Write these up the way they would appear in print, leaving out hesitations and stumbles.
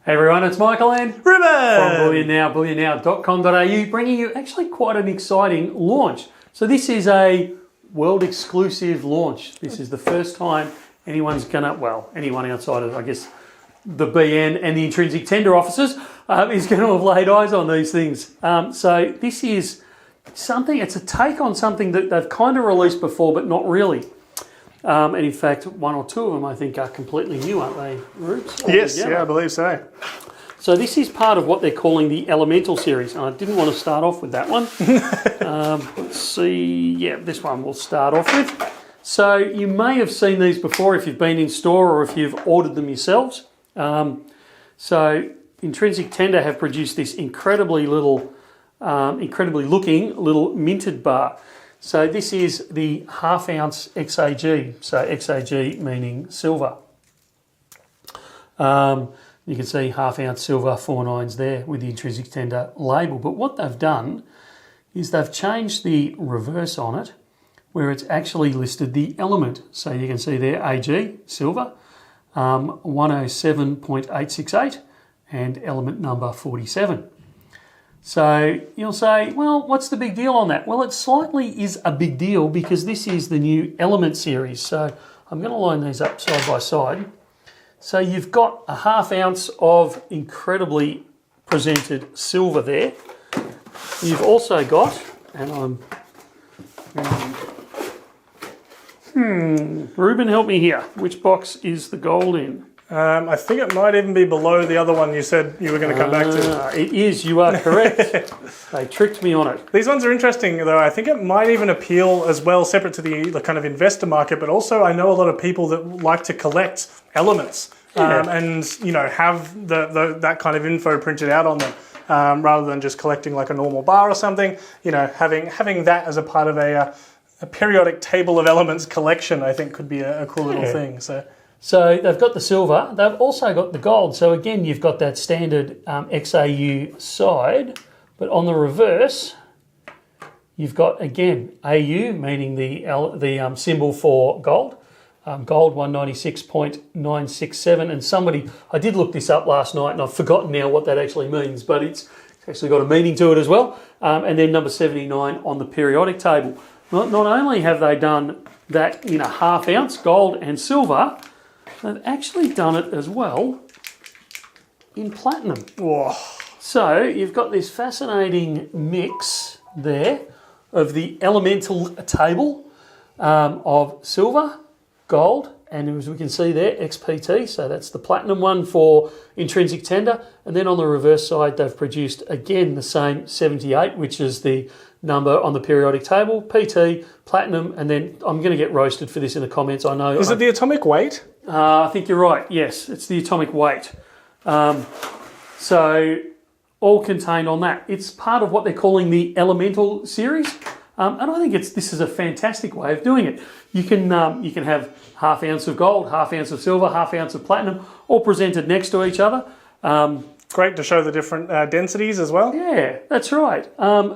Hey everyone, it's Michael and Ruben from Bullion Now, bullionnow.com.au, bringing you actually quite an exciting launch. So this is a world exclusive launch. This is the first time anyone's gonna, well, anyone outside of, I guess, the BN and the intrinsic tender officers is going to have laid eyes on these things. So this is something, it's a take on something that they've kind of released before, but not really. And in fact, one or two of them I think are completely new, aren't they, Rubes? Yes, yeah, I believe so. So this is part of what they're calling the Elemental series. And I didn't want to start off with that one. Let's see, yeah, this one we'll start off with. So you may have seen these before if you've been in store or if you've ordered them yourselves. So Intrinsic Tender have produced this incredibly looking little minted bar. So this is the half-ounce XAG, so XAG meaning silver. You can see half-ounce silver 4.9s there with the Intrinsic Tender label. But what they've done is they've changed the reverse on it where it's actually listed the element. So you can see there AG, silver, 107.868 and element number 47. So you'll say, well, what's the big deal on that? Well, it slightly is a big deal because this is the new element series. So I'm going to line these up side by side. So you've got a half ounce of incredibly presented silver there. You've also got, and Ruben, help me here. Which box is the gold in? I think it might even be below the other one you said you were going to come back to. It is, you are correct. They tricked me on it. These ones are interesting though. I think it might even appeal as well, separate to the kind of investor market, but also I know a lot of people that like to collect elements and, you know, have that kind of info printed out on them rather than just collecting like a normal bar or something. You know, having that as a part of a periodic table of elements collection, I think could be a cool little thing. So they've got the silver, they've also got the gold. So again, you've got that standard XAU side, but on the reverse, you've got, again, AU, meaning the symbol for gold. Gold 196.967. And somebody, I did look this up last night and I've forgotten now what that actually means, but it's actually got a meaning to it as well. And then number 79 on the periodic table. Not only have they done that in a half ounce, gold and silver, they've actually done it as well in platinum. Whoa. So you've got this fascinating mix there of the elemental table of silver, gold, and as we can see there, XPT, so that's the platinum one for Intrinsic Tender. And then on the reverse side, they've produced, again, the same 78, which is the number on the periodic table, PT, platinum, and then I'm going to get roasted for this in the comments, I know. Is it the atomic weight? I think you're right, yes, it's the atomic weight. So all contained on that. It's part of what they're calling the Elemental series, and I think this is a fantastic way of doing it. You can have half ounce of gold, half ounce of silver, half ounce of platinum, all presented next to each other. Great to show the different densities as well. Yeah, that's right.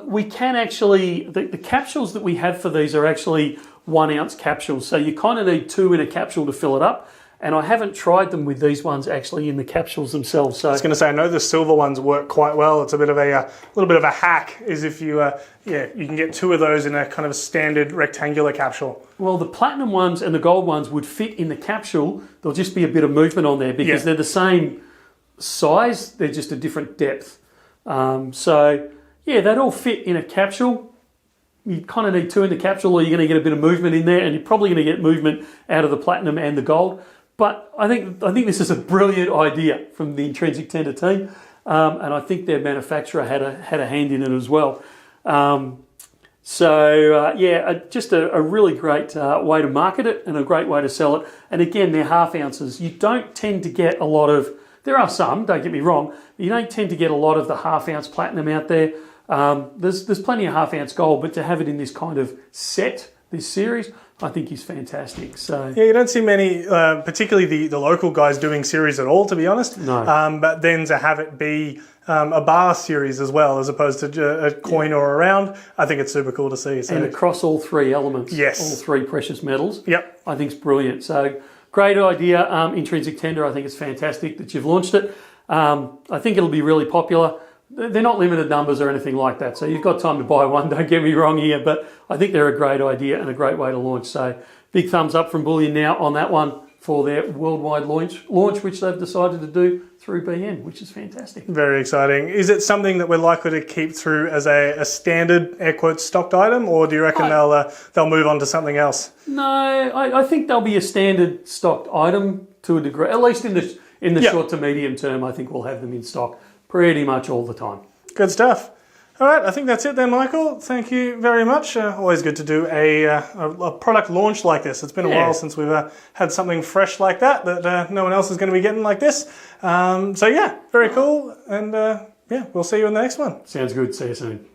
We can actually, the capsules that we have for these are actually 1 ounce capsules. So you kind of need 2 in a capsule to fill it up. And I haven't tried them with these ones actually in the capsules themselves. So I was going to say, I know the silver ones work quite well. It's a bit of a little bit of a hack is if you, you can get 2 of those in a kind of a standard rectangular capsule. Well, the platinum ones and the gold ones would fit in the capsule. There'll just be a bit of movement on there because they're the same size, they're just a different depth. So yeah, they'd all fit in a capsule. You kind of need 2 in the capsule or you're going to get a bit of movement in there, and you're probably going to get movement out of the platinum and the gold. But I think this is a brilliant idea from the Intrinsic Tender team, and I think their manufacturer had a hand in it as well. Just a really great way to market it and a great way to sell it. And again, they're half ounces. You don't tend to get a lot of, there are some, don't get me wrong, but you don't tend to get a lot of the half ounce platinum out there. There's plenty of half ounce gold, but to have it in this kind of set, this series, I think is fantastic. So yeah, you don't see many, particularly the local guys doing series at all, to be honest. No. But then to have it be a bar series as well, as opposed to a coin or a round, I think it's super cool to see. So. And across all 3 elements, yes, all 3 precious metals. Yep, I think it's brilliant. So great idea, Intrinsic Tender. I think it's fantastic that you've launched it. I think it'll be really popular. They're not limited numbers or anything like that, so you've got time to buy one, don't get me wrong here, but I think they're a great idea and a great way to launch. So big thumbs up from Bullion Now on that one for their worldwide launch which they've decided to do through BN, which is fantastic. Very exciting. Is it something that we're likely to keep through as a standard, air quotes, stocked item, or do you reckon they'll move on to something else? No, I think they'll be a standard stocked item to a degree, at least in the short to medium term. I think we'll have them in stock pretty much all the time. Good stuff. All right, I think that's it then, Michael. Thank you very much. Always good to do a product launch like this. It's been a while since we've had something fresh like that no one else is going to be getting like this. So yeah, very cool. And yeah, we'll see you in the next one. Sounds good. See you soon.